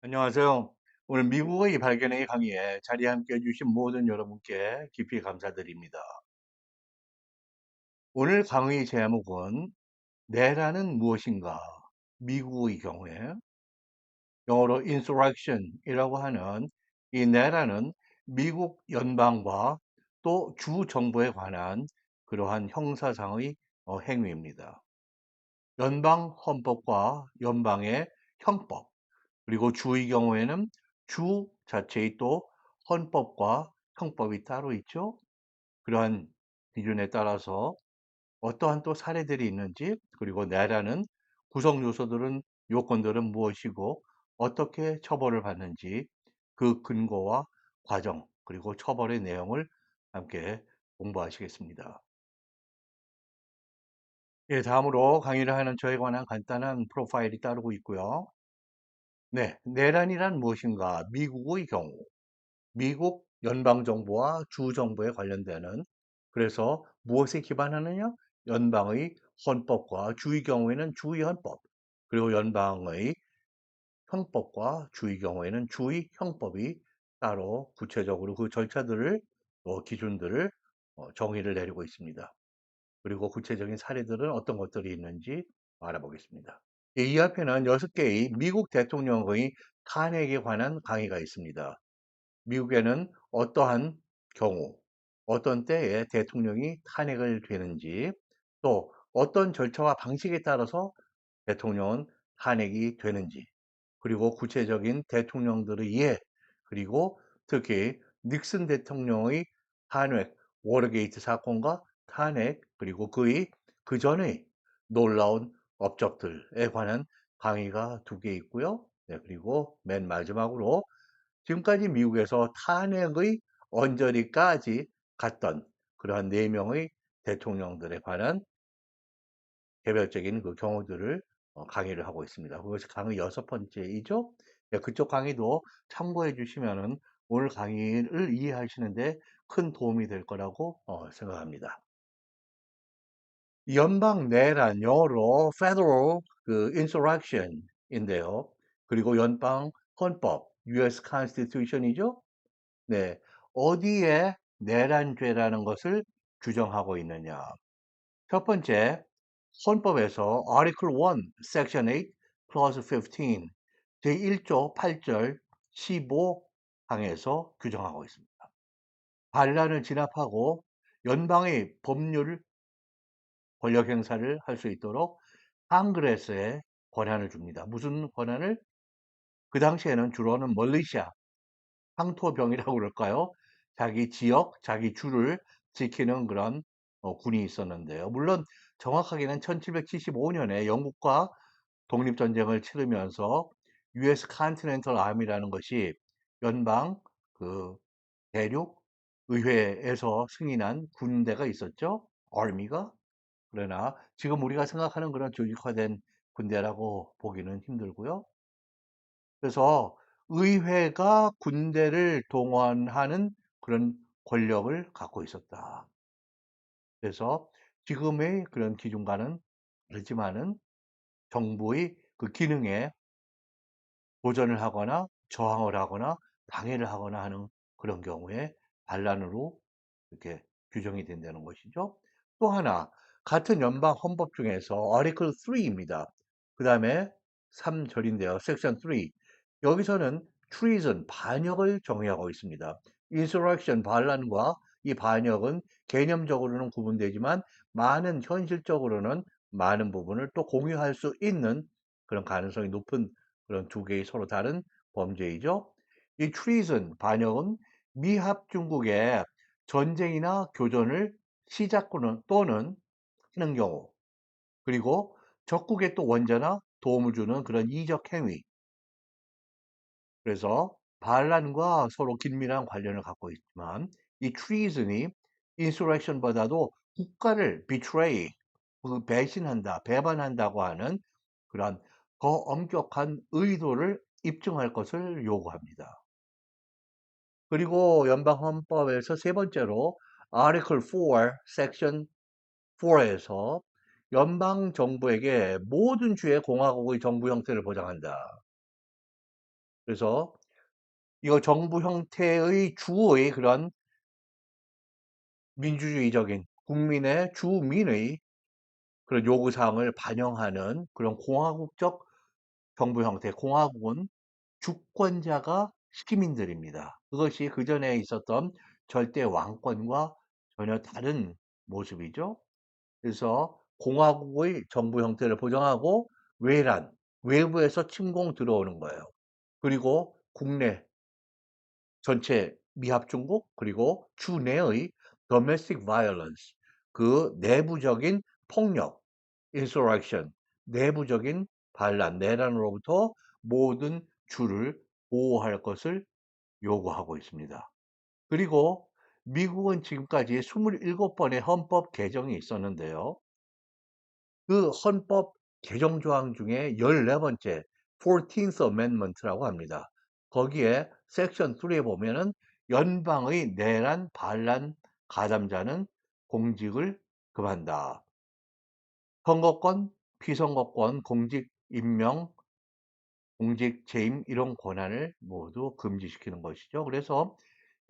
안녕하세요. 오늘 미국의 발견의 강의에 자리에 함께 해주신 모든 여러분께 깊이 감사드립니다. 오늘 강의 제목은 내란은 무엇인가? 미국의 경우에 영어로 insurrection이라고 하는 이 내란은 미국 연방과 또 주 정부에 관한 그러한 형사상의 행위입니다. 연방 헌법과 연방의 형법, 그리고 주의 경우에는 주 자체의 또 헌법과 형법이 따로 있죠. 그러한 기준에 따라서 어떠한 또 사례들이 있는지, 그리고 내라는 구성 요소들은, 요건들은 무엇이고 어떻게 처벌을 받는지, 그 근거와 과정, 그리고 처벌의 내용을 함께 공부하시겠습니다. 예, 다음으로 강의를 하는 저에 관한 간단한 프로파일이 따르고 있고요. 네, 내란이란 무엇인가? 미국의 경우, 미국 연방정부와 주정부에 관련되는, 그래서 무엇에 기반하느냐? 연방의 헌법과 주의 경우에는 주의 헌법, 그리고 연방의 형법과 주의 경우에는 주의 형법이 따로 구체적으로 그 절차들을, 기준들을 정의를 내리고 있습니다. 그리고 구체적인 사례들은 어떤 것들이 있는지 알아보겠습니다. 이 앞에는 6개의 미국 대통령의 탄핵에 관한 강의가 있습니다. 미국에는 어떠한 경우, 어떤 때에 대통령이 탄핵을 되는지, 또 어떤 절차와 방식에 따라서 대통령은 탄핵이 되는지, 그리고 구체적인 대통령들의 예, 그리고 특히 닉슨 대통령의 탄핵, 워터게이트 사건과 탄핵, 그리고 그 전의 놀라운 업적들에 관한 강의가 2개 있고요. 네, 그리고 맨 마지막으로 지금까지 미국에서 탄핵의 언저리까지 갔던 그러한 4명의 대통령들에 관한 개별적인 그 경우들을 강의를 하고 있습니다. 그것이 강의 6번째이죠. 네, 그쪽 강의도 참고해 주시면은 오늘 강의를 이해하시는데 큰 도움이 될 거라고 생각합니다. 연방 내란, 영어로 federal 그 insurrection인데요. 그리고 연방 헌법, US Constitution이죠. 네, 어디에 내란죄라는 것을 규정하고 있느냐? 첫 번째, 헌법에서 Article 1, Section 8, Clause 15, 제1조 8절 15항에서 규정하고 있습니다. 반란을 진압하고 연방의 법률 권력 행사를 할 수 있도록 항그레스에 권한을 줍니다. 무슨 권한을? 그 당시에는 주로는 멀리샤, 황토병이라고 그럴까요? 자기 지역, 자기 주를 지키는 그런 군이 있었는데요. 물론 정확하게는 1775년에 영국과 독립전쟁을 치르면서 US Continental Army라는 것이 연방 그 대륙 의회에서 승인한 군대가 있었죠. Army가. 그러나 지금 우리가 생각하는 그런 조직화된 군대라고 보기는 힘들고요. 그래서 의회가 군대를 동원하는 그런 권력을 갖고 있었다. 그래서 지금의 그런 기준과는 다르지만은 정부의 그 기능에 도전을 하거나 저항을 하거나 방해를 하거나 하는 그런 경우에 반란으로 이렇게 규정이 된다는 것이죠. 또 하나, 같은 연방 헌법 중에서 Article 3입니다. 그 다음에 3절인데요. Section 3. 여기서는 treason, 반역을 정의하고 있습니다. insurrection, 반란과 이 반역은 개념적으로는 구분되지만 많은 현실적으로는 많은 부분을 또 공유할 수 있는 그런 가능성이 높은 그런 2개의 서로 다른 범죄이죠. 이 treason, 반역은 미합 중국의 전쟁이나 교전을 시작하는 또는 하는 경우, 그리고 적국의 또 원자나 도움을 주는 그런 이적 행위. 그래서 반란과 서로 긴밀한 관련을 갖고 있지만 이 treason이 insurrection보다도 국가를 betray, 그 배신한다, 배반한다고 하는 그런 더 엄격한 의도를 입증할 것을 요구합니다. 그리고 연방 헌법에서 세 번째로 Article 4, Section 4에서 연방 정부에게 모든 주의 공화국의 정부 형태를 보장한다. 그래서 이거 정부 형태의 주의 그런 민주주의적인 국민의 주민의 그런 요구사항을 반영하는 그런 공화국적 정부 형태, 공화국은 주권자가 시민들입니다. 그것이 그전에 있었던 절대 왕권과 전혀 다른 모습이죠. 그래서 공화국의 정부 형태를 보장하고 외란, 외부에서 침공 들어오는 거예요. 그리고 국내 전체 미합중국 그리고 주내의 domestic violence 그 내부적인 폭력 insurrection 내부적인 반란 내란으로부터 모든 주를 보호할 것을 요구하고 있습니다. 그리고 미국은 지금까지 27번의 헌법 개정이 있었는데요. 그 헌법 개정 조항 중에 14번째 14th Amendment라고 합니다. 거기에 섹션 3에 보면은 연방의 내란 반란 가담자는 공직을 금한다. 선거권, 피선거권, 공직 임명, 공직 재임 이런 권한을 모두 금지시키는 것이죠. 그래서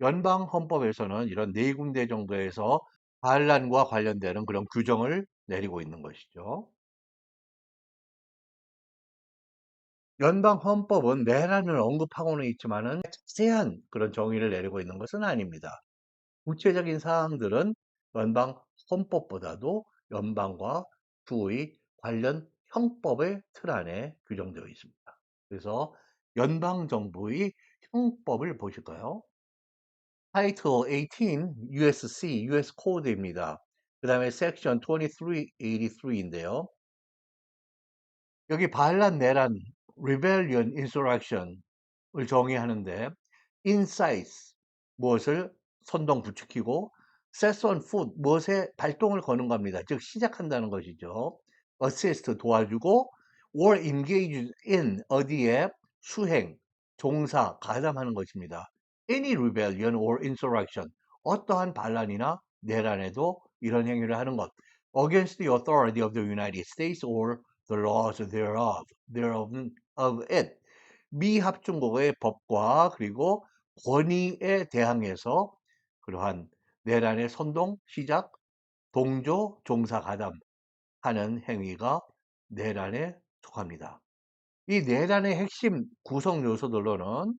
연방 헌법에서는 이런 네 군데 정도에서 반란과 관련되는 그런 규정을 내리고 있는 것이죠. 연방 헌법은 내란을 언급하고는 있지만은 자세한 그런 정의를 내리고 있는 것은 아닙니다. 구체적인 사항들은 연방 헌법보다도 연방과 주의 관련 형법의 틀 안에 규정되어 있습니다. 그래서 연방 정부의 형법을 보실까요? 타이틀 18 USC, US 코드입니다. 그 다음에 섹션 2383인데요. 여기 반란, 내란, rebellion, insurrection을 정의하는데 incite 무엇을 선동 부추기고 set on foot 무엇에 발동을 거는 겁니다. 즉 시작한다는 것이죠. assist 도와주고 or engage in 어디에 수행, 종사, 가담하는 것입니다. any rebellion or insurrection 어떠한 반란이나 내란에도 이런 행위를 하는 것 against the authority of the United States or the laws thereof of it 미합중국의 법과 그리고 권위에 대항해서 그러한 내란의 선동, 시작, 동조, 종사, 가담하는 행위가 내란에 속합니다. 이 내란의 핵심 구성 요소들로는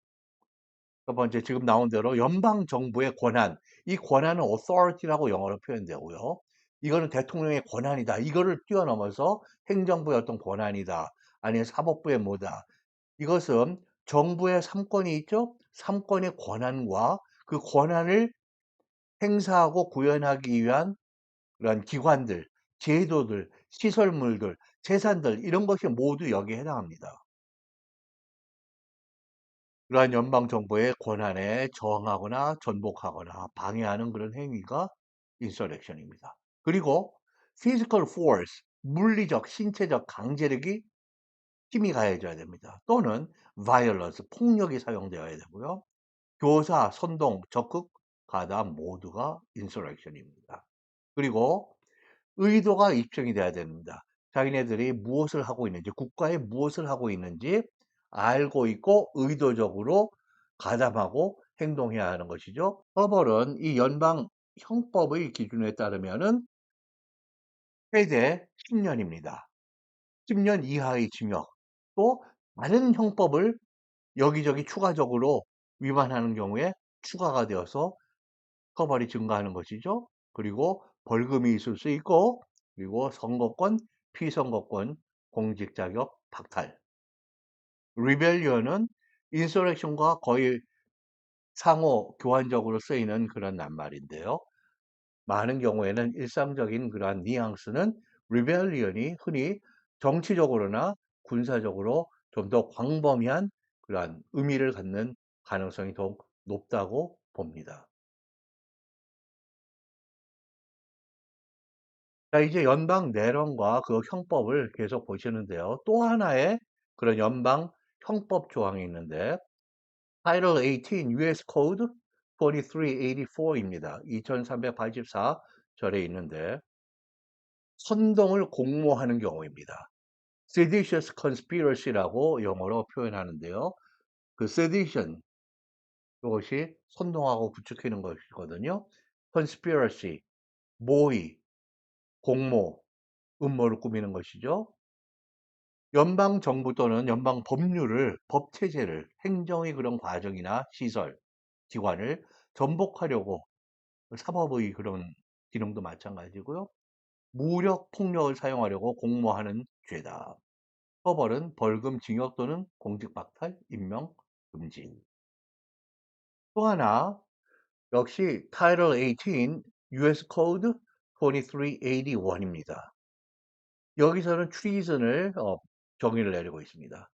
첫 번째 지금 나온 대로 연방 정부의 권한, 이 권한은 authority라고 영어로 표현되고요. 이거는 대통령의 권한이다. 이거를 뛰어넘어서 행정부의 어떤 권한이다. 아니면 사법부의 뭐다. 이것은 정부의 3권이 있죠. 3권의 권한과 그 권한을 행사하고 구현하기 위한 그런 기관들, 제도들, 시설물들, 재산들 이런 것이 모두 여기에 해당합니다. 그러한 연방 정부의 권한에 저항하거나 전복하거나 방해하는 그런 행위가 인서렉션입니다. 그리고 physical force, 물리적, 신체적 강제력이 힘이 가해져야 됩니다. 또는 violence, 폭력이 사용되어야 되고요. 교사, 선동, 적극, 가담 모두가 insurrection입니다. 그리고 의도가 입증이 돼야 됩니다. 자기네들이 무엇을 하고 있는지, 국가에 무엇을 하고 있는지 알고 있고 의도적으로 가담하고 행동해야 하는 것이죠. 처벌은 이 연방 형법의 기준에 따르면은 최대 10년입니다. 10년 이하의 징역, 또 다른 형법을 여기저기 추가적으로 위반하는 경우에 추가가 되어서 처벌이 증가하는 것이죠. 그리고 벌금이 있을 수 있고, 그리고 선거권, 피선거권, 공직 자격 박탈. 리벨리언은 인서렉션과 거의 상호 교환적으로 쓰이는 그런 낱말인데요. 많은 경우에는 일상적인 그러한 뉘앙스는 리벨리언이 흔히 정치적으로나 군사적으로 좀 더 광범위한 그러한 의미를 갖는 가능성이 더욱 높다고 봅니다. 자, 이제 연방 내란과 그 형법을 계속 보시는데요. 또 하나의 그런 연방 형법 조항이 있는데 Title 18 US Code 2384입니다. 2384절에 있는데 선동을 공모하는 경우입니다. Seditious conspiracy라고 영어로 표현하는데요. 그 sedition 이것이 선동하고 부추기는 것이거든요. conspiracy 모의, 공모, 음모를 꾸미는 것이죠. 연방 정부 또는 연방 법률을 법 체제를 행정의 그런 과정이나 시설, 기관을 전복하려고 사법의 그런 기능도 마찬가지고요. 무력 폭력을 사용하려고 공모하는 죄다. 처벌은 벌금, 징역 또는 공직 박탈, 임명 금지. 또 하나 역시 Title 18 US Code 2381입니다. 여기서는 treason을 정의를 내리고 있습니다.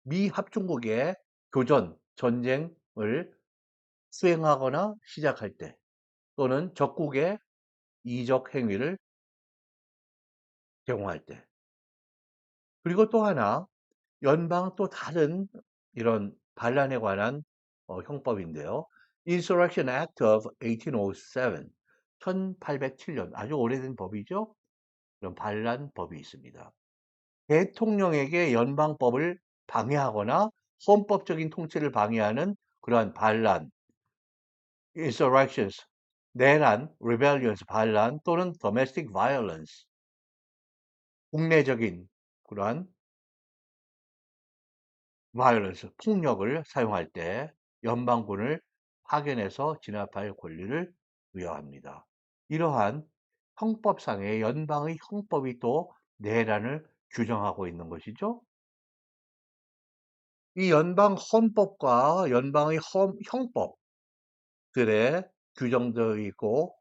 미 합중국의 교전, 전쟁을 수행하거나 시작할 때 또는 적국의 이적 행위를 제공할 때 그리고 또 하나 연방 또 다른 이런 반란에 관한 형법인데요. Insurrection Act of 1807 1807년 아주 오래된 법이죠. 그런 반란법이 있습니다. 대통령에게 연방법을 방해하거나 헌법적인 통치를 방해하는 그러한 반란, insurrections, 내란, rebellions, 반란 또는 domestic violence, 국내적인 그러한 violence, 폭력을 사용할 때 연방군을 파견해서 진압할 권리를 부여합니다. 이러한 형법상의 연방의 형법이 또 내란을 규정하고 있는 것이죠. 이 연방 헌법과 연방의 형법들에 규정되어 있고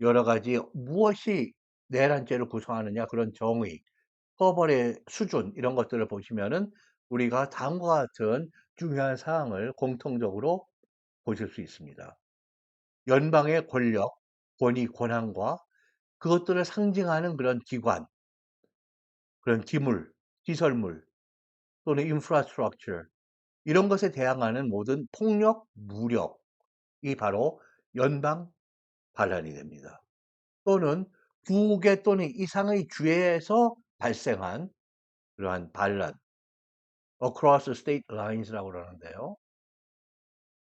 여러 가지 무엇이 내란죄를 구성하느냐 그런 정의, 처벌의 수준 이런 것들을 보시면은 우리가 다음과 같은 중요한 사항을 공통적으로 보실 수 있습니다. 연방의 권력, 권위, 권한과 그것들을 상징하는 그런 기관, 그런 기물, 시설물 또는 infrastructure 이런 것에 대항하는 모든 폭력, 무력이 바로 연방 반란이 됩니다. 또는 두 개 또는 이상의 주에서 발생한 그러한 반란, across state lines라고 그러는데요.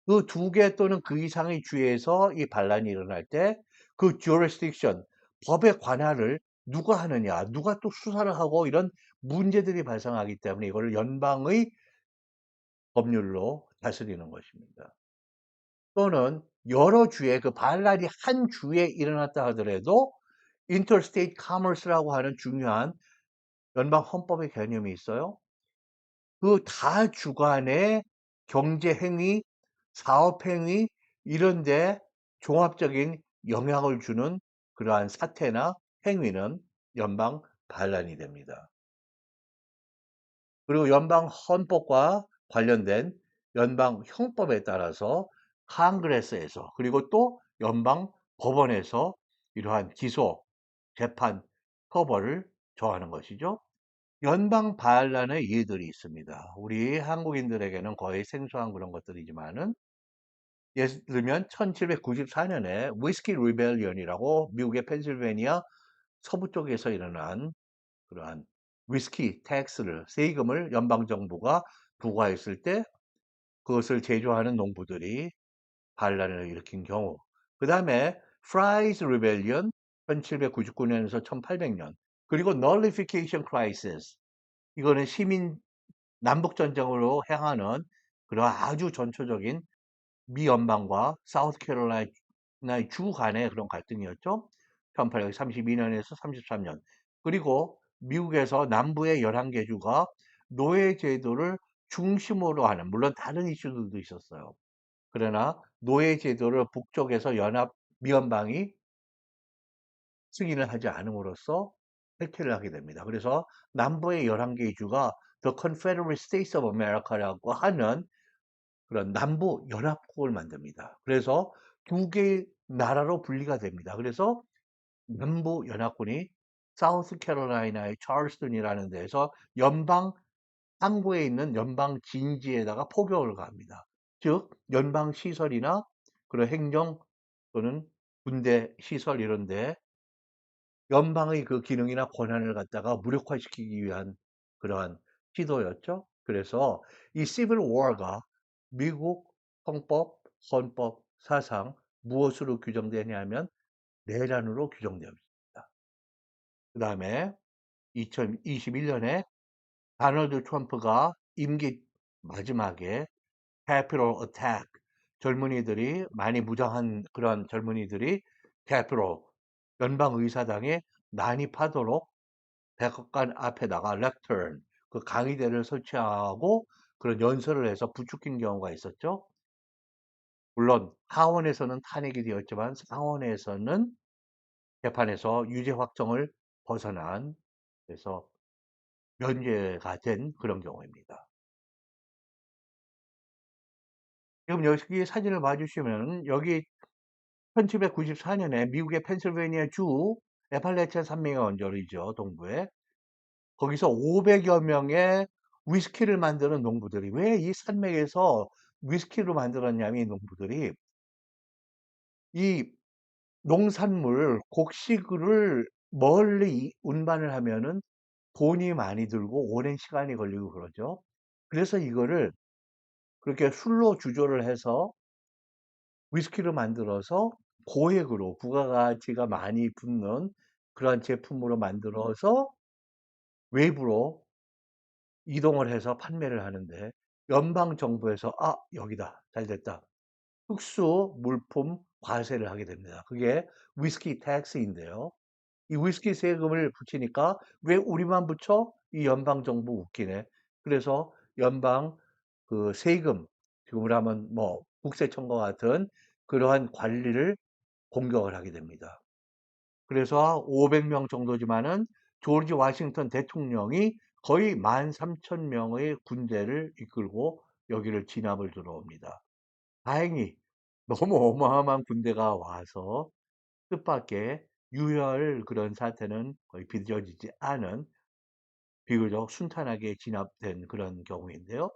그 두 개 또는 그 이상의 주에서 이 반란이 일어날 때 그 jurisdiction, 법의 관할을 누가 하느냐, 누가 또 수사를 하고 이런 문제들이 발생하기 때문에 이걸 연방의 법률로 다스리는 것입니다. 또는 여러 주에 그 반란이 한 주에 일어났다 하더라도 interstate commerce라고 하는 중요한 연방 헌법의 개념이 있어요. 그 다 주간의 경제 행위, 사업 행위 이런 데 종합적인 영향을 주는 그러한 사태나 행위는 연방 반란이 됩니다. 그리고 연방 헌법과 관련된 연방 형법에 따라서 카нг레스에서 그리고 또 연방 법원에서 이러한 기소, 재판, 처벌을 정하는 것이죠. 연방 반란의 예들이 있습니다. 우리 한국인들에게는 거의 생소한 그런 것들이지만은 예를 들면 1794년에 위스키 리벨리언이라고 미국의 펜실베니아 서부 쪽에서 일어난 그러한 위스키 텍스를 세금을 연방 정부가 부과했을 때 그것을 제조하는 농부들이 반란을 일으킨 경우. 그다음에 프라이즈 리벨리언 1799년에서 1800년. 그리고 nullification crisis. 이거는 시민 남북 전쟁으로 향하는 그런 아주 전초적인 미 연방과 사우스캐롤라이나의 주 간의 그런 갈등이었죠. 1832년에서 33년. 그리고 미국에서 남부의 11개 주가 노예 제도를 중심으로 하는 물론 다른 이슈들도 있었어요. 그러나 노예 제도를 북쪽에서 연합 미연방이 승인을 하지 않음으로써 해체를 하게 됩니다. 그래서 남부의 11개 주가 The Confederate States of America라고 하는 그런 남부 연합국을 만듭니다. 그래서 두 개의 나라로 분리가 됩니다. 그래서 남부 연합군이 사우스캐롤라이나의 찰스턴이라는 데에서 연방 항구에 있는 연방 진지에다가 포격을 가합니다. 즉 연방 시설이나 그런 행정 또는 군대 시설 이런 데 연방의 그 기능이나 권한을 갖다가 무력화시키기 위한 그러한 시도였죠. 그래서 이 시빌 워가 미국 헌법, 헌법, 사상 무엇으로 규정되냐면 내란으로 규정되어 있습니다. 그 다음에 2021년에 다널드 트럼프가 임기 마지막에 Capitol Attack, 젊은이들이 많이 무장한 그런 젊은이들이 Capitol 연방의사당에 난입하도록 백악관 앞에다가 렉터른 그 강의대를 설치하고 그런 연설을 해서 부추긴 경우가 있었죠. 물론 하원에서는 탄핵이 되었지만 상원에서는 재판에서 유죄 확정을 벗어난 그래서 면죄가 된 그런 경우입니다. 지금 여기 사진을 봐주시면 여기 1794년에 미국의 펜실베이니아 주 에팔레치아 산맥의 언저리죠, 동부에. 거기서 500여 명의 위스키를 만드는 농부들이 왜 이 산맥에서 위스키를 만들었냐면 이 농부들이 이 농산물 곡식을 멀리 운반을 하면은 돈이 많이 들고 오랜 시간이 걸리고 그러죠. 그래서 이거를 그렇게 술로 주조를 해서 위스키를 만들어서 고액으로 부가가치가 많이 붙는 그런 제품으로 만들어서 외부로 이동을 해서 판매를 하는데 연방 정부에서 여기다 잘 됐다. 특수 물품 과세를 하게 됩니다. 그게 위스키 텍스인데요. 이 위스키 세금을 붙이니까 왜 우리만 붙여? 이 연방 정부 웃기네. 그래서 연방 그 세금, 지금으로 하면 뭐 국세청과 같은 그러한 관리를 공격을 하게 됩니다. 그래서 500명 정도지만은 조지 워싱턴 대통령이 거의 13,000명의 군대를 이끌고 여기를 진압을 들어옵니다. 다행히 너무 어마어마한 군대가 와서 뜻밖의 유혈 그런 사태는 거의 빚어지지 않은 비교적 순탄하게 진압된 그런 경우인데요.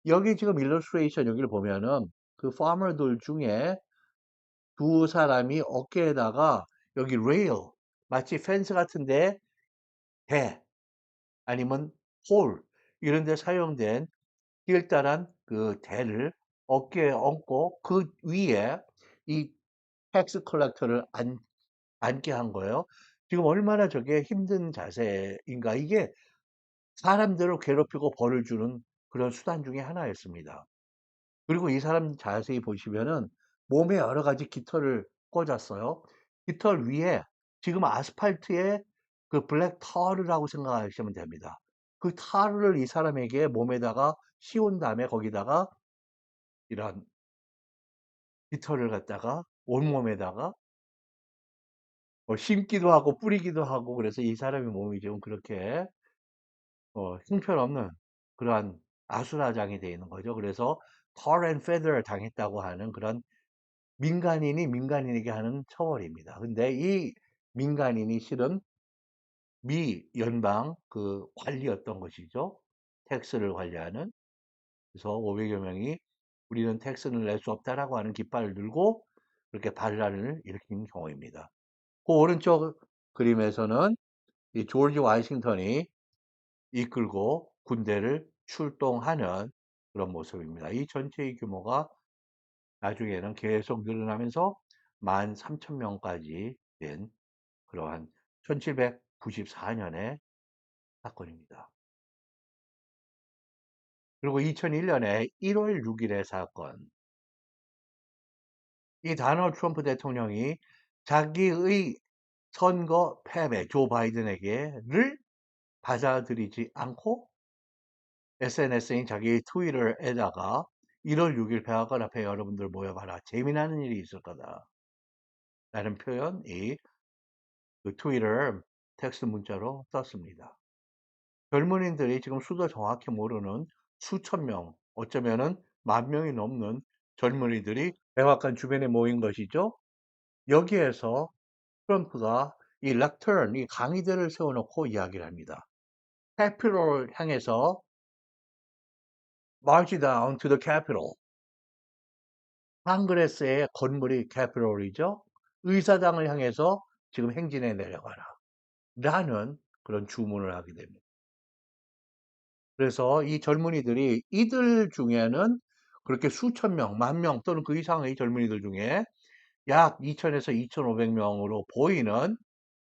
여기 지금 일러스트레이션 여기를 보면은 그 파머들 중에 두 사람이 어깨에다가 여기 레일 마치 펜스 같은데 대 아니면 홀 이런 데 사용된 길다란 그 대를 어깨에 얹고 그 위에 이 텍스 컬렉터를 앉게 한 거예요. 지금 얼마나 저게 힘든 자세인가. 이게 사람들을 괴롭히고 벌을 주는 그런 수단 중에 하나였습니다. 그리고 이 사람 자세히 보시면은 몸에 여러 가지 깃털을 꽂았어요. 깃털 위에 지금 아스팔트에 그 블랙 털이라고 생각하시면 됩니다. 그 털을 이 사람에게 몸에다가 씌운 다음에 거기다가 이런 깃털을 갖다가 온몸에다가 심기도 하고 뿌리기도 하고 그래서 이 사람의 몸이 좀 그렇게 형편없는 그러한 아수라장이 되어 있는 거죠. 그래서 tar and feather 당했다고 하는 그런 민간인이 민간인에게 하는 처벌입니다. 근데 이 민간인이 실은 미 연방 그 관리였던 것이죠. 텍스를 관리하는. 그래서 500여 명이 우리는 텍스를 낼 수 없다라고 하는 깃발을 들고 그렇게 반란을 일으킨 경우입니다. 그 오른쪽 그림에서는 이 조지 워싱턴이 이끌고 군대를 출동하는 그런 모습입니다. 이 전체의 규모가 나중에는 계속 늘어나면서 13,000명까지 된 그러한 1794년의 사건입니다. 그리고 2001년에 1월 6일의 사건. 이 다널드 트럼프 대통령이 자기의 선거 패배, 조 바이든에게를 받아들이지 않고 SNS인 자기 트위터에다가 1월 6일 백악관 앞에 여러분들 모여봐라. 재미나는 일이 있을 거다. 라는 표현이 그 트위터 텍스트 문자로 썼습니다. 젊은이들이 지금 수도 정확히 모르는 수천 명, 어쩌면은 10,000명이 넘는 젊은이들이 백악관 주변에 모인 것이죠. 여기에서 트럼프가 이 렉턴, 이 강의대를 세워놓고 이야기를 합니다. 캐피럴을 향해서 March down to the Capitol. 상그레스의 건물이 캐피럴이죠. 의사당을 향해서 지금 행진해 내려가라. 라는 그런 주문을 하게 됩니다. 그래서 이 젊은이들이 이들 중에는 그렇게 수천 명, 만 명 또는 그 이상의 젊은이들 중에 약 2,000에서 2,500명으로 보이는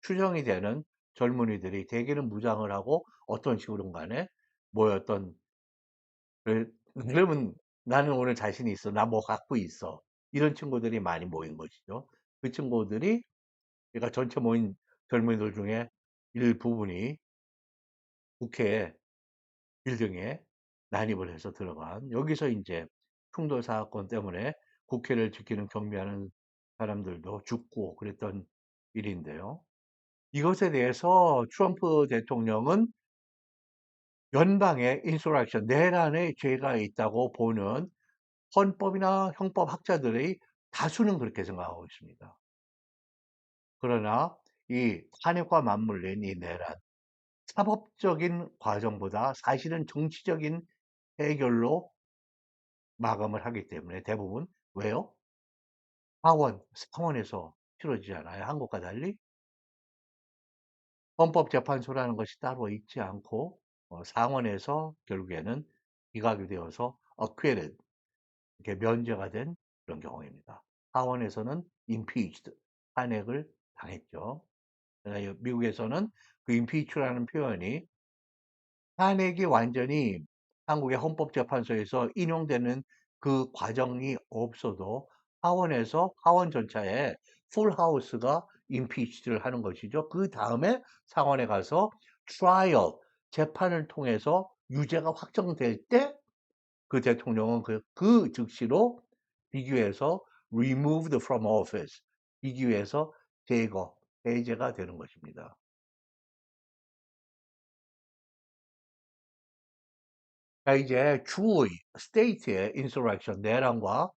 추정이 되는 젊은이들이 대개는 무장을 하고 어떤 식으로든 간에 모였던 그러면 나는 오늘 자신이 있어. 나 뭐 갖고 있어. 이런 친구들이 많이 모인 것이죠. 그 친구들이 그러니까 전체 모인 젊은이들 중에 일부분이 국회 빌딩에 난입을 해서 들어간 여기서 이제 충돌 사건 때문에 국회를 지키는 경비하는 사람들도 죽고 그랬던 일인데요. 이것에 대해서 트럼프 대통령은 연방의 인서렉션, 내란의 죄가 있다고 보는 헌법이나 형법 학자들의 다수는 그렇게 생각하고 있습니다. 그러나 이 탄핵과 맞물린 이 내란, 사법적인 과정보다 사실은 정치적인 해결로 마감을 하기 때문에 대부분 왜요? 상원에서 치러지지 않아요. 한국과 달리 헌법재판소라는 것이 따로 있지 않고 상원에서 결국에는 기각이 되어서 acquitted, 이렇게 면죄가 된 그런 경우입니다. 하원에서는 impeached, 탄핵을 당했죠. 그러나 미국에서는 그 impeach라는 표현이 탄핵이 완전히 한국의 헌법재판소에서 인용되는 그 과정이 없어도 하원에서 하원 전차에 풀하우스가 impeached를 하는 것이죠. 그 다음에 상원에 가서 trial, 재판을 통해서 유죄가 확정될 때 그 대통령은 그 즉시로 비교해서 removed from office, 비교해서 제거, 해제가 되는 것입니다. 자, 이제 주의, state의 insurrection, 내란과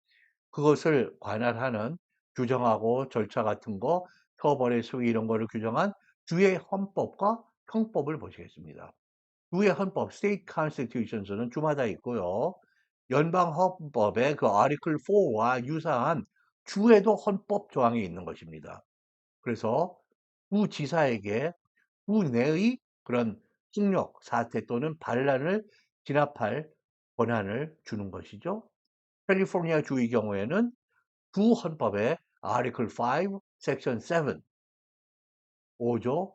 그것을 관할하는 규정하고 절차 같은 거, 처벌의 수위 이런 거를 규정한 주의 헌법과 형법을 보시겠습니다. 주의 헌법, state constitutions는 주마다 있고요. 연방 헌법의 그 Article 4와 유사한 주에도 헌법 조항이 있는 것입니다. 그래서 주 지사에게 주 내의 그런 폭력, 사태 또는 반란을 진압할 권한을 주는 것이죠. 캘리포니아 주의 경우에는 주 헌법의 Article 5, Section 7, 5조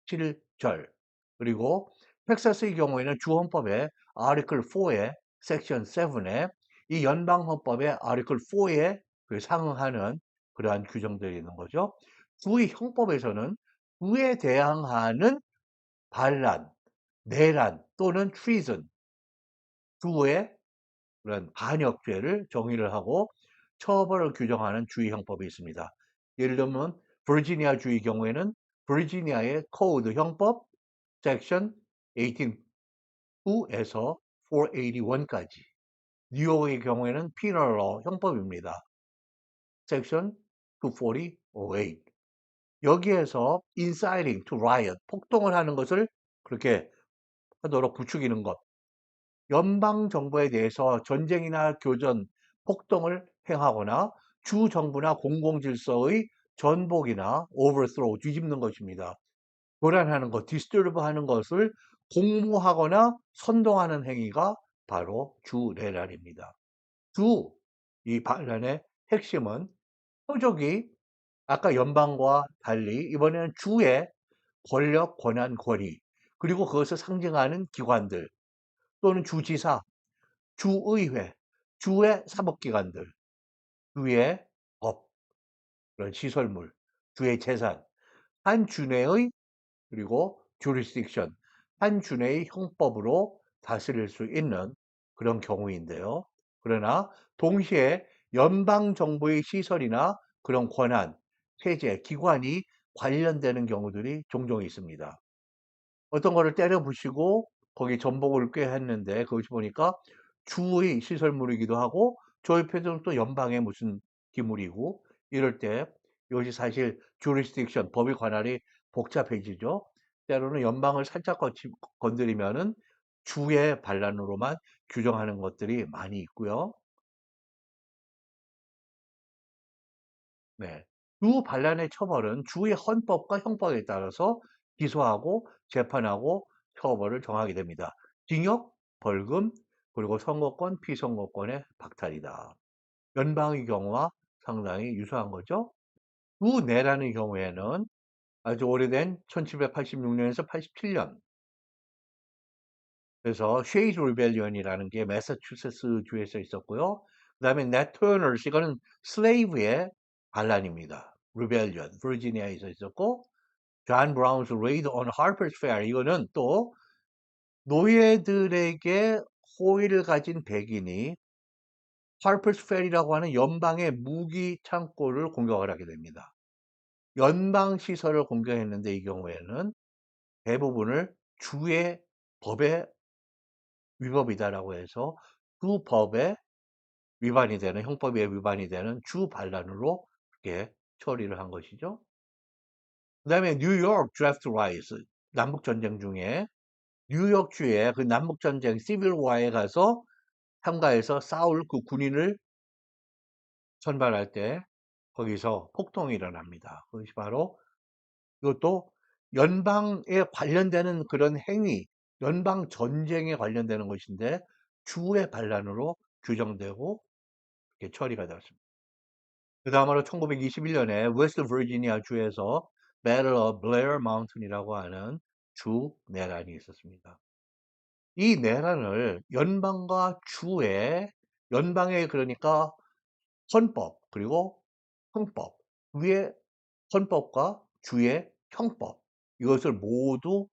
7절 그리고 텍사스의 경우에는 주 헌법의 Article 4의 Section 7에 이 연방 헌법의 Article 4에 상응하는 그러한 규정들이 있는 거죠. 주의 형법에서는 주에 대항하는 반란, 내란 또는 treason, 주의 그런 반역죄를 정의를 하고 처벌을 규정하는 주의 형법이 있습니다. 예를 들면 버지니아 주의 경우에는 버지니아의 코드 형법 섹션 18.2에서 481까지, 뉴욕의 경우에는 피널 로 형법입니다. 섹션 240.08. 여기에서 inciting to riot, 폭동을 하는 것을 그렇게 하도록 부추기는 것, 연방 정부에 대해서 전쟁이나 교전, 폭동을 행하거나 주 정부나 공공 질서의 전복이나 overthrow, 뒤집는 것입니다. 교란하는 것, disturb 하는 것을 공모하거나 선동하는 행위가 바로 주내란입니다. 이 반란의 핵심은 표적이 아까 연방과 달리 이번에는 주의 권력, 권한, 권위, 그리고 그것을 상징하는 기관들 또는 주지사, 주의회, 주의 사법기관들, 주의 법, 그런 시설물, 주의 재산, 한 주내의 그리고 jurisdiction, 한 주내의 형법으로 다스릴 수 있는 그런 경우인데요. 그러나 동시에 연방 정부의 시설이나 그런 권한, 체제, 기관이 관련되는 경우들이 종종 있습니다. 어떤 거를 때려 부시고 거기 전복을 꽤 했는데 거기서 보니까 주의 시설물이기도 하고 저 옆에서는 또 연방의 무슨 기물이고 이럴 때 이것이 사실 jurisdiction, 법의 관할이 복잡해지죠. 때로는 연방을 살짝 건드리면은 주의 반란으로만 규정하는 것들이 많이 있고요. 네. 주 반란의 처벌은 주의 헌법과 형법에 따라서 기소하고 재판하고 처벌을 정하게 됩니다. 징역, 벌금, 그리고 선거권, 피선거권의 박탈이다. 연방의 경우와 상당히 유사한 거죠. 주내라는 경우에는 아주 오래된 1786년에서 87년 그래서 쉐이드 리벨리언이라는 게 매사추세츠 주에서 있었고요. 그다음에 넷 터너스 이거는 슬레이브의 반란입니다. 리벨리언 버지니아에서 있었고 존 브라운스 레이드 on Harper's Fair 이거는 또 노예들에게 호의를 가진 백인이 Harper's Fair이라고 하는 연방의 무기 창고를 공격을 하게 됩니다. 연방 시설을 공격했는데 이 경우에는 대부분을 주의 법의 위법이다라고 해서 그 법에 위반이 되는 형법에 위반이 되는 주 반란으로 그렇게 처리를 한 것이죠. 그다음에 뉴욕 드래프트 라이트 남북 전쟁 중에 뉴욕주의 그 남북 전쟁 시빌 와에 가서 참가해서 싸울 그 군인을 선발할 때 거기서 폭동이 일어납니다. 그것이 바로 이것도 연방에 관련되는 그런 행위, 연방 전쟁에 관련되는 것인데 주의 반란으로 규정되고 이렇게 처리가 되었습니다. 그 다음으로 1921년에 웨스트 버지니아 주에서 Battle of Blair Mountain이라고 하는 주 내란이 있었습니다. 이 내란을 연방과 주의 연방의 그러니까 헌법 그리고 형법 위에 헌법과 주의 형법 이것을 모두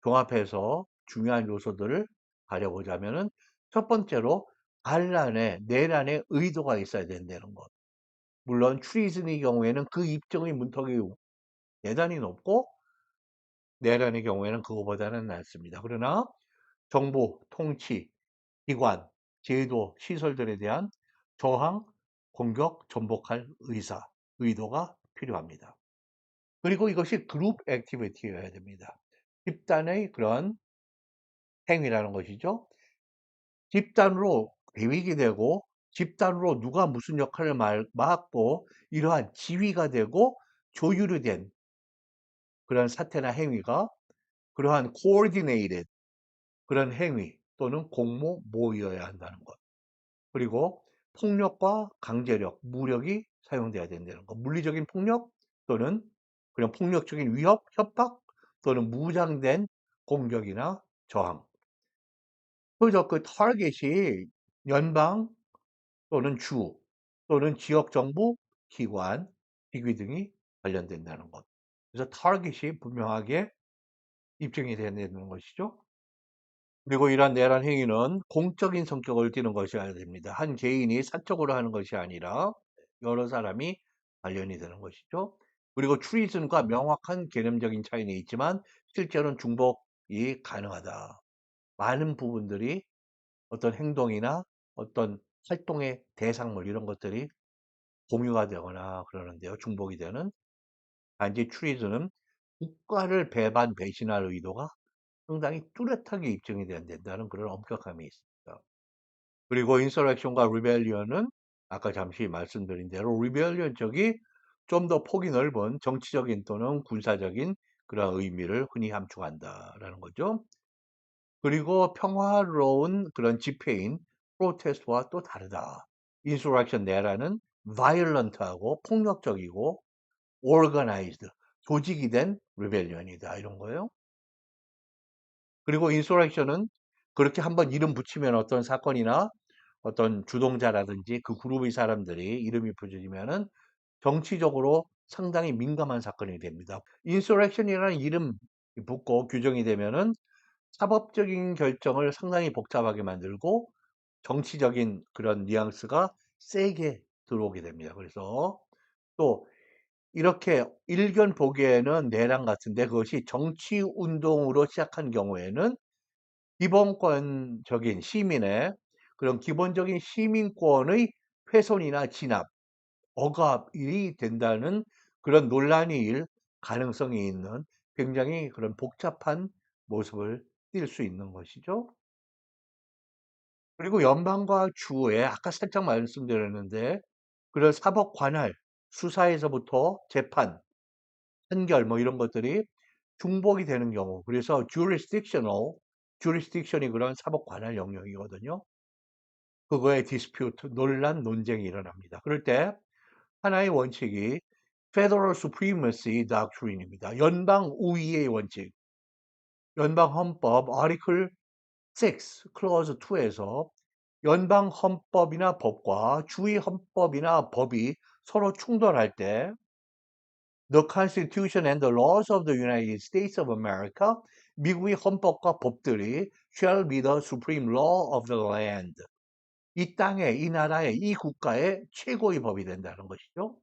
종합해서 중요한 요소들을 가려보자면은 첫 번째로 반란의 내란의 의도가 있어야 된다는 것. 물론 트리즌의 경우에는 그 입증의 문턱이 대단히 높고 내란의 경우에는 그거보다는 낮습니다. 그러나 정부, 통치, 기관, 제도, 시설들에 대한 저항, 공격, 전복할 의도가 필요합니다. 그리고 이것이 그룹 액티비티여야 됩니다. 집단의 그런 행위라는 것이죠. 집단으로 계획이 되고 집단으로 누가 무슨 역할을 맡고 이러한 지휘가 되고 조율이 된 그런 사태나 행위가 그러한 coordinated 그런 행위 또는 공모 모의여야 한다는 것. 그리고 폭력과 강제력, 무력이 사용돼야 된다는 것. 물리적인 폭력 또는 그냥 폭력적인 위협, 협박 또는 무장된 공격이나 저항. 그래서 그 타겟이 연방 또는 주 또는 지역 정부, 기관, 기구 등이 관련된다는 것. 그래서 타겟이 분명하게 입증이 돼야 되는 것이죠. 그리고 이러한 내란 행위는 공적인 성격을 띠는 것이어야 됩니다. 한 개인이 사적으로 하는 것이 아니라 여러 사람이 관련이 되는 것이죠. 그리고 트리즌과 명확한 개념적인 차이는 있지만 실제로는 중복이 가능하다. 많은 부분들이 어떤 행동이나 어떤 활동의 대상물 이런 것들이 공유가 되거나 그러는데요. 중복이 되는 단지 트리즌은 국가를 배신할 의도가 상당히 뚜렷하게 입증이 된다는 그런 엄격함이 있습니다. 그리고 인서렉션과 리벨리언은 아까 잠시 말씀드린 대로 리벨리언 쪽이 좀 더 폭이 넓은 정치적인 또는 군사적인 그런 의미를 흔히 함축한다라는 거죠. 그리고 평화로운 그런 집회인 프로테스트와 또 다르다. 인서렉션 내라는 violent하고 폭력적이고 organized 조직이 된 리벨리언이다 이런 거예요. 그리고 인서렉션은 그렇게 한번 이름 붙이면 어떤 사건이나 어떤 주동자라든지 그 그룹의 사람들이 이름이 붙여지면은 정치적으로 상당히 민감한 사건이 됩니다. 인서렉션이라는 이름 붙고 규정이 되면은 사법적인 결정을 상당히 복잡하게 만들고 정치적인 그런 뉘앙스가 세게 들어오게 됩니다. 그래서 또 이렇게 일견 보기에는 내란 같은데 그것이 정치 운동으로 시작한 경우에는 기본권적인 시민의 그런 기본적인 시민권의 훼손이나 진압, 억압이 된다는 그런 논란이 일 가능성이 있는 굉장히 그런 복잡한 모습을 띌 수 있는 것이죠. 그리고 연방과 주에 아까 살짝 말씀드렸는데 그런 사법 관할, 수사에서부터 재판, 판결 뭐 이런 것들이 중복이 되는 경우 그래서 jurisdiction이 그런 사법 관할 영역이거든요. 그거에 디스퓨트, 논란, 논쟁이 일어납니다. 그럴 때 하나의 원칙이 Federal Supremacy Doctrine입니다. 연방 우위의 원칙. 연방 헌법 아티클 6, 클로즈 2에서 연방 헌법이나 법과 주의 헌법이나 법이 서로 충돌할 때 The Constitution and the laws of the United States of America, 미국의 헌법과 법들이 shall be the supreme law of the land. 이 땅의, 이 나라의, 이 국가의 최고의 법이 된다는 것이죠.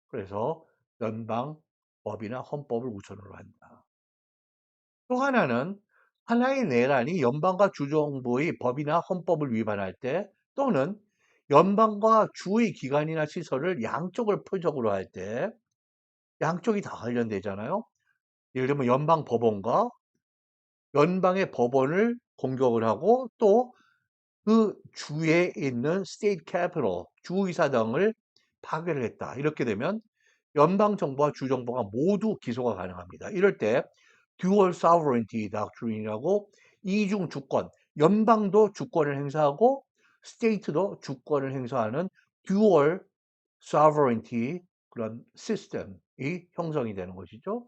그래서 연방 법이나 헌법을 우선으로 한다. 또 하나는 하나의 내란이 연방과 주정부의 법이나 헌법을 위반할 때 또는 연방과 주의 기관이나 시설을 양쪽을 표적으로 할 때 양쪽이 다 관련되잖아요. 예를 들면 연방 법원과 연방의 법원을 공격을 하고 또 그 주에 있는 state capital, 주의사당을 파괴를 했다. 이렇게 되면 연방 정부와 주 정부가 모두 기소가 가능합니다. 이럴 때 dual sovereignty doctrine이라고 이중 주권, 연방도 주권을 행사하고 state도 주권을 행사하는 dual sovereignty 그런 시스템이 형성이 되는 것이죠.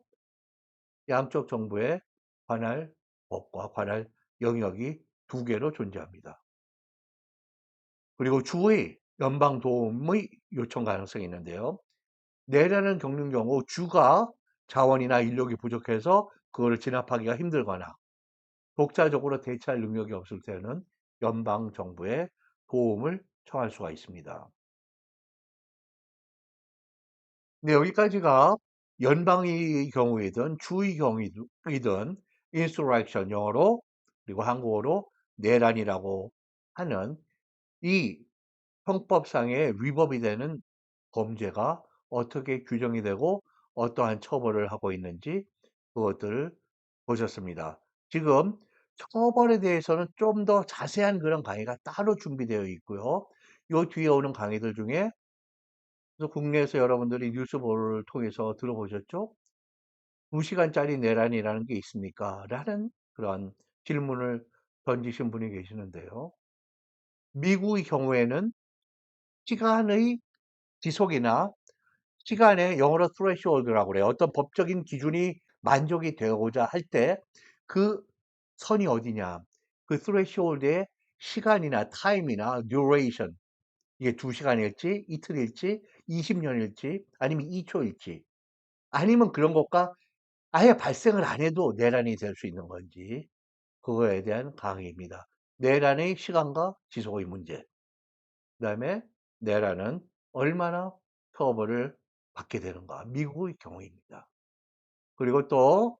양쪽 정부에 관할 법과 관할 영역이 두 개로 존재합니다. 그리고 주의 연방 도움의 요청 가능성이 있는데요. 내란을 겪는 경우 주가 자원이나 인력이 부족해서 그거를 진압하기가 힘들거나 독자적으로 대처할 능력이 없을 때는 연방 정부의 도움을 청할 수가 있습니다. 네, 여기까지가 연방의 경우이든 주의 경우이든 insurrection 영어로 그리고 한국어로 내란이라고 하는 이 형법상의 위법이 되는 범죄가 어떻게 규정이 되고 어떠한 처벌을 하고 있는지 그것들을 보셨습니다. 지금 처벌에 대해서는 좀 더 자세한 그런 강의가 따로 준비되어 있고요. 요 뒤에 오는 강의들 중에 그래서 국내에서 여러분들이 뉴스보를 통해서 들어보셨죠? 2시간짜리 내란이라는 게 있습니까? 라는 그런 질문을 던지신 분이 계시는데요. 미국의 경우에는 시간의 지속이나 시간의 영어로 threshold라고 그래요. 어떤 법적인 기준이 만족이 되고자 할 때 그 선이 어디냐. 그 threshold의 시간이나 타임이나 duration 이게 2시간일지 이틀일지 20년일지 아니면 2초일지 아니면 그런 것과 아예 발생을 안 해도 내란이 될 수 있는 건지 그거에 대한 강의입니다. 내란의 시간과 지속의 문제. 그다음에 내란은 얼마나 처벌을 받게 되는가. 미국의 경우입니다. 그리고 또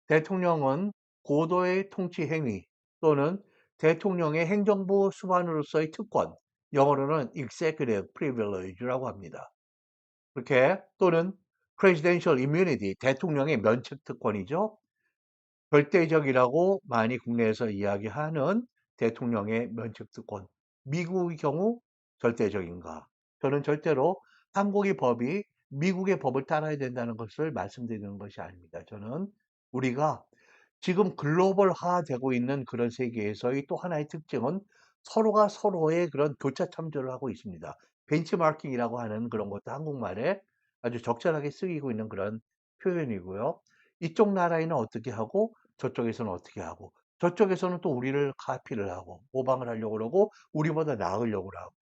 대통령은 고도의 통치 행위 또는 대통령의 행정부 수반으로서의 특권, 영어로는 executive privilege라고 합니다. 그렇게 또는 presidential immunity, 대통령의 면책 특권이죠. 절대적이라고 많이 국내에서 이야기하는 대통령의 면책 특권. 미국의 경우 절대적인가? 저는 절대로 한국의 법이 미국의 법을 따라야 된다는 것을 말씀드리는 것이 아닙니다. 저는 우리가 지금 글로벌화되고 있는 그런 세계에서의 또 하나의 특징은 서로가 서로의 그런 교차 참조를 하고 있습니다. 벤치마킹이라고 하는 그런 것도 한국말에 아주 적절하게 쓰이고 있는 그런 표현이고요. 이쪽 나라에는 어떻게 하고 저쪽에서는 어떻게 하고 저쪽에서는 또 우리를 카피를 하고 모방을 하려고 그러고 우리보다 나으려고 하고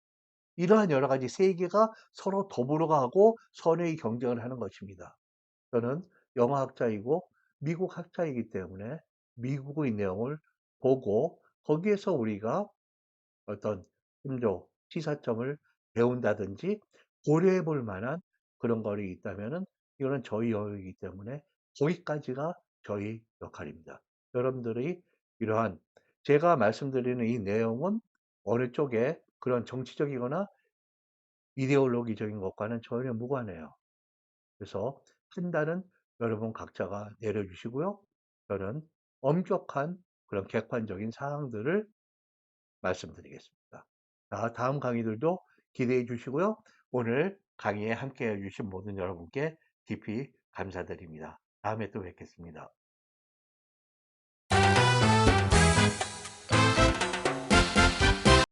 이러한 여러 가지 세계가 서로 더불어 가고 선의 경쟁을 하는 것입니다. 저는 영어학자이고 미국 학자이기 때문에 미국의 내용을 보고 거기에서 우리가 어떤 심조, 시사점을 배운다든지 고려해 볼 만한 그런 거리 있다면은 이거는 저희 영역이기 때문에 거기까지가 저희 역할입니다. 여러분들이 이러한 제가 말씀드리는 이 내용은 어느 쪽에 그런 정치적이거나 이데올로기적인 것과는 전혀 무관해요. 그래서 판단은 여러분 각자가 내려주시고요. 저는 엄격한 그런 객관적인 사항들을 말씀드리겠습니다. 자, 다음 강의들도 기대해 주시고요. 오늘 강의에 함께 해주신 모든 여러분께 깊이 감사드립니다. 다음에 또 뵙겠습니다.